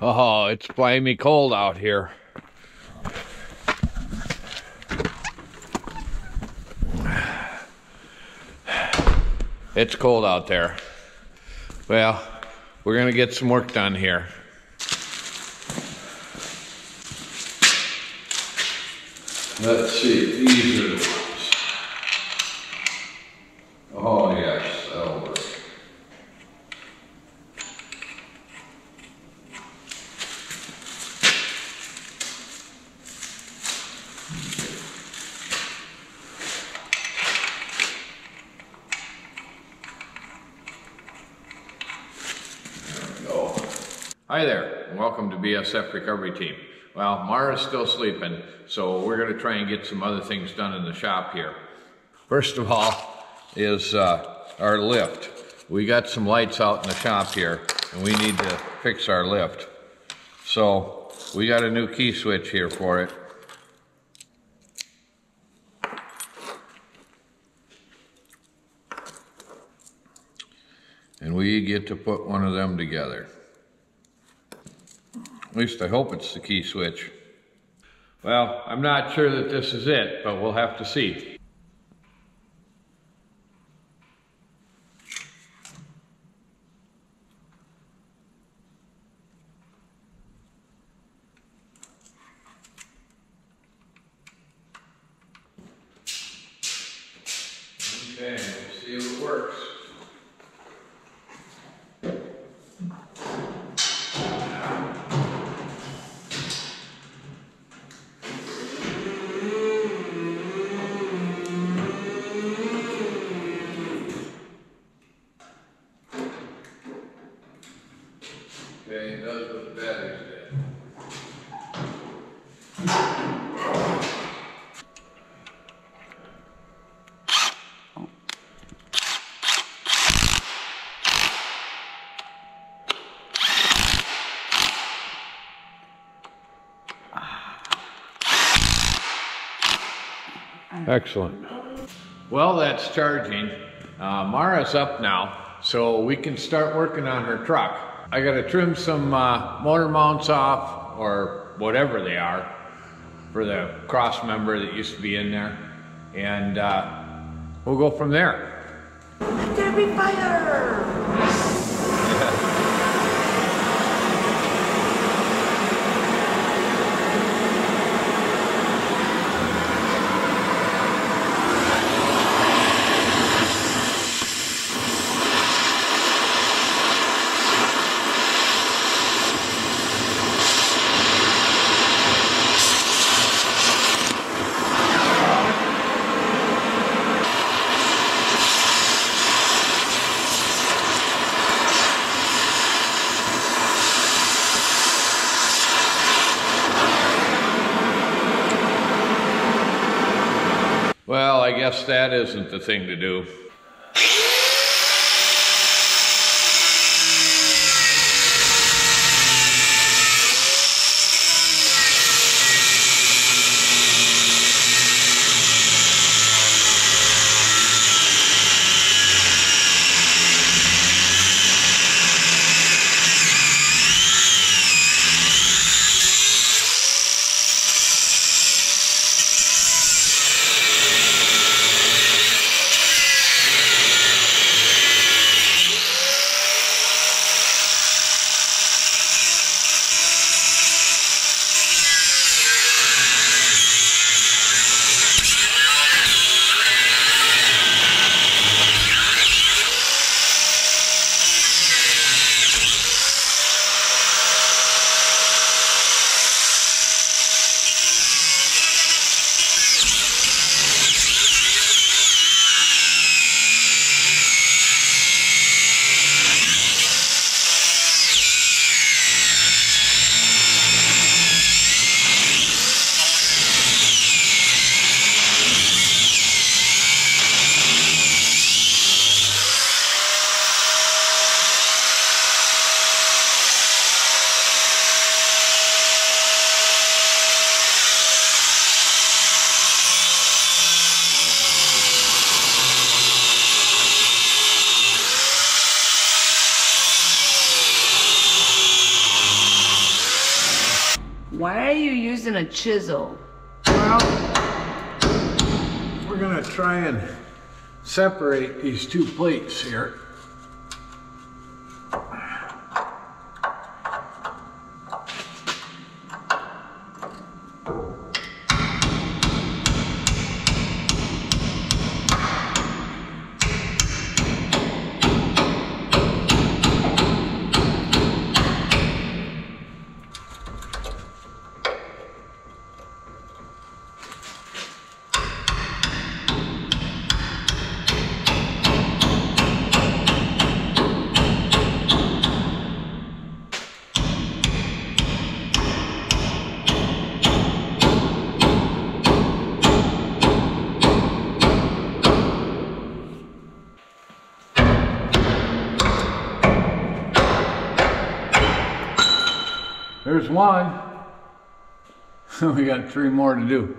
Oh, it's blimey cold out here. It's cold out there. Well, we're gonna get some work done here. Let's see, these are the ones. Oh yes, that'll work. Hi there, and welcome to BSF Recovery Team. Well, Mara's still sleeping, so we're going to try and get some other things done in the shop here. First of all is our lift. We got some lights out in the shop here, and we need to fix our lift. So we got a new key switch here for it. And we get to put one of them together. At least I hope it's the key switch. Well, I'm not sure that this is it, but we'll have to see. Okay, we'll see if it works. Okay, it does what the batteries did. Excellent. Well, that's charging. Mara's up now, so we can start working on her truck. I gotta trim some motor mounts off, or whatever they are, for the cross member that used to be in there, and we'll go from there. Let there be fire! Well, I guess that isn't the thing to do. Why are you using a chisel? Well, we're gonna try and separate these two plates here. There's one. We got 3 more to do.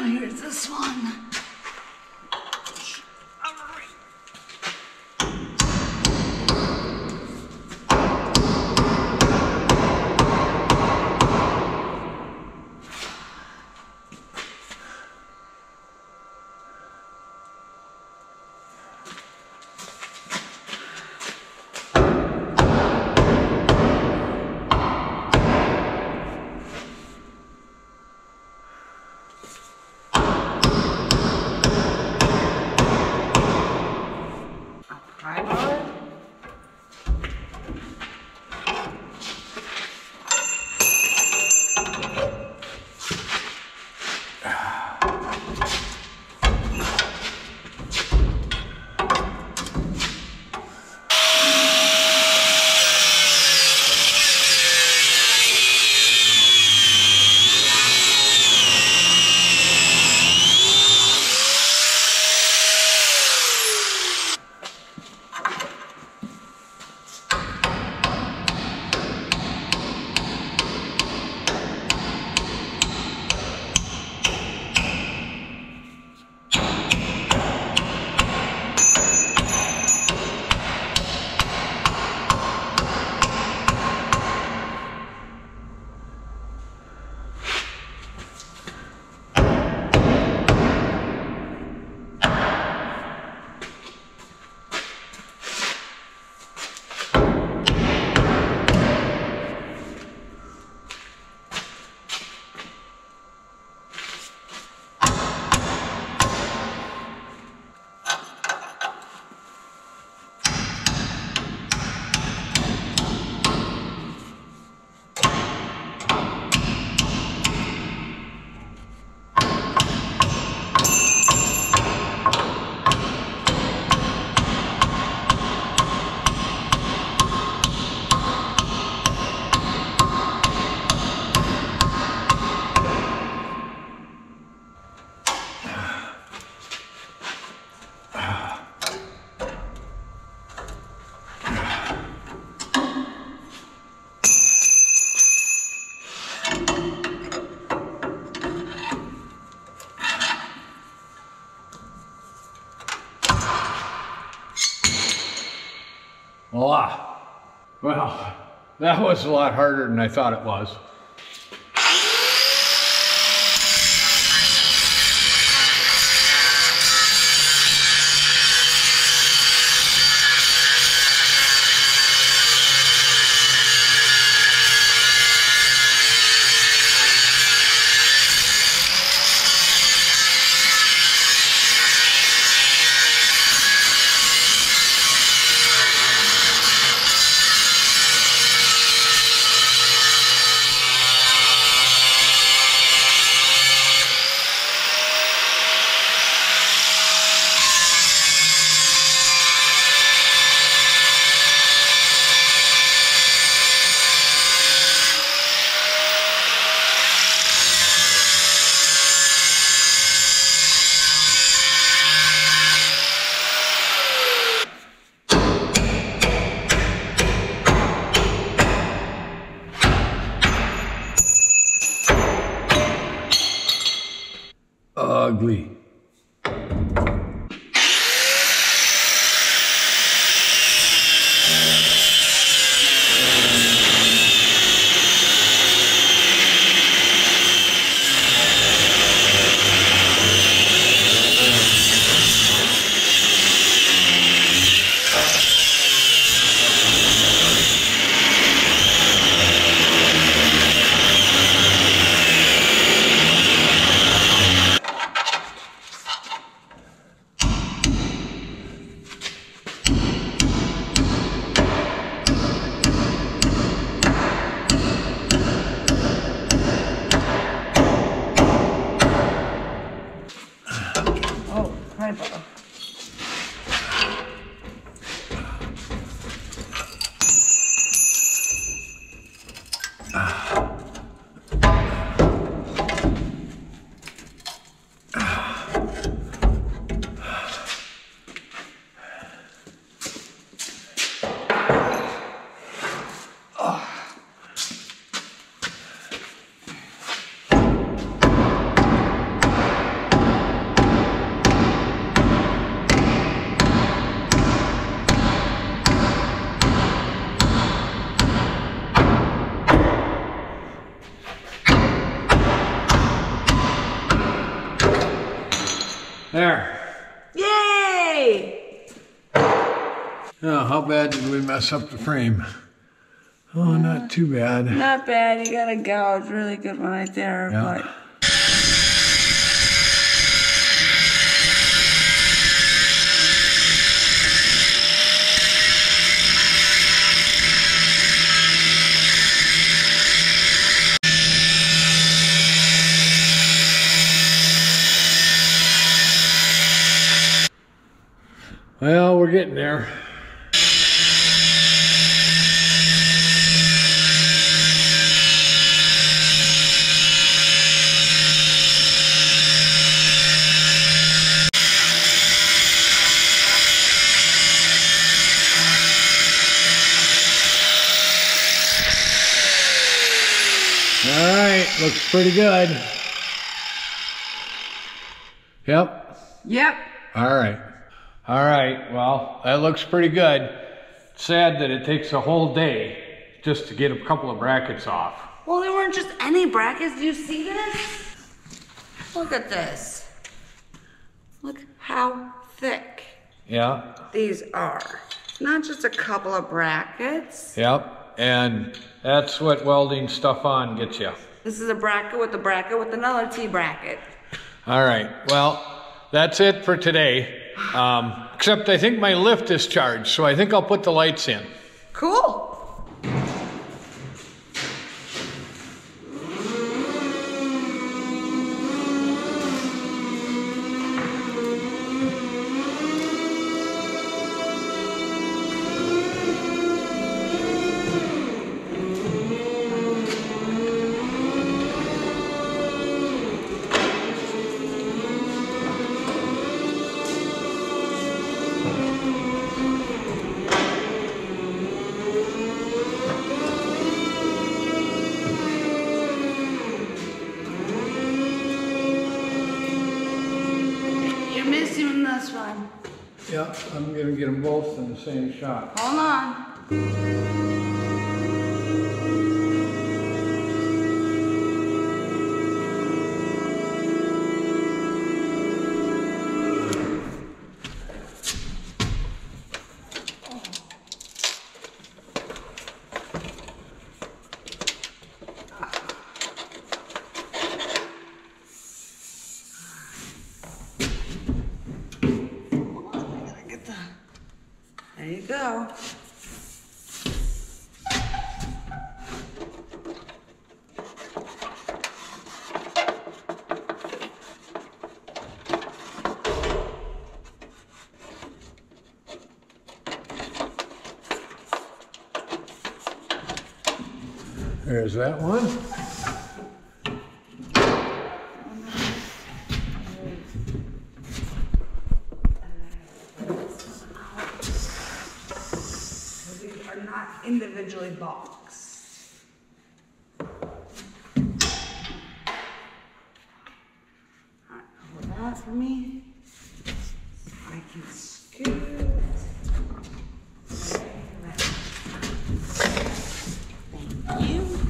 Here's this one. Voila. Well, that was a lot harder than I thought it was. ugly. Oh, hi, Bubba. There. Yay! Oh, how bad did we mess up the frame? Oh, not too bad. Not bad. You got a gouge. Really good one right there. Yeah. But Well, we're getting there. All right, looks pretty good. Yep. yep. All right. All right, well, that looks pretty good. Sad that it takes a whole day just to get a couple of brackets off. Well, there weren't just any brackets. Do you see this? Look at this. Look how thick Yeah. these are. Not just a couple of brackets. Yep. And that's what welding stuff on gets you. This is a bracket with another T bracket. All right, well, that's it for today. Except I think my lift is charged, so I think I'll put the lights in. Cool. You're missing this one. Yeah, I'm gonna get them both in the same shot. Hold on. There you go. There's that one. These are not individually boxed. Alright, for me so I can scoot. Thank you.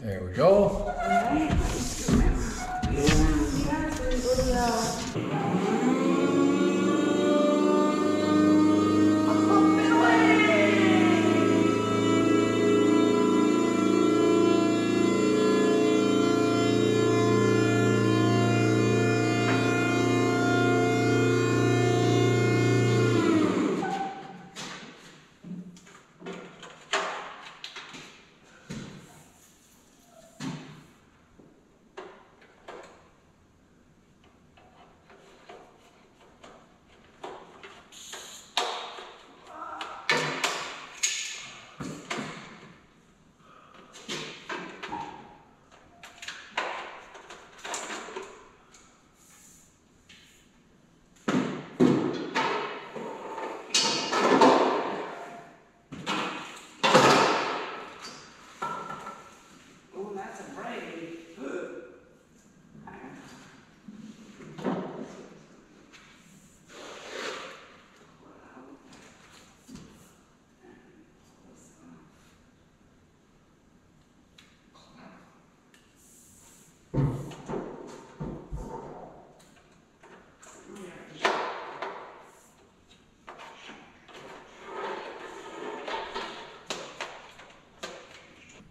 There we go.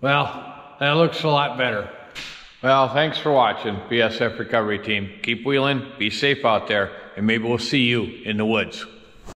Well, that looks a lot better. Well, thanks for watching, BSF Recovery Team. Keep wheeling, be safe out there, and maybe we'll see you in the woods.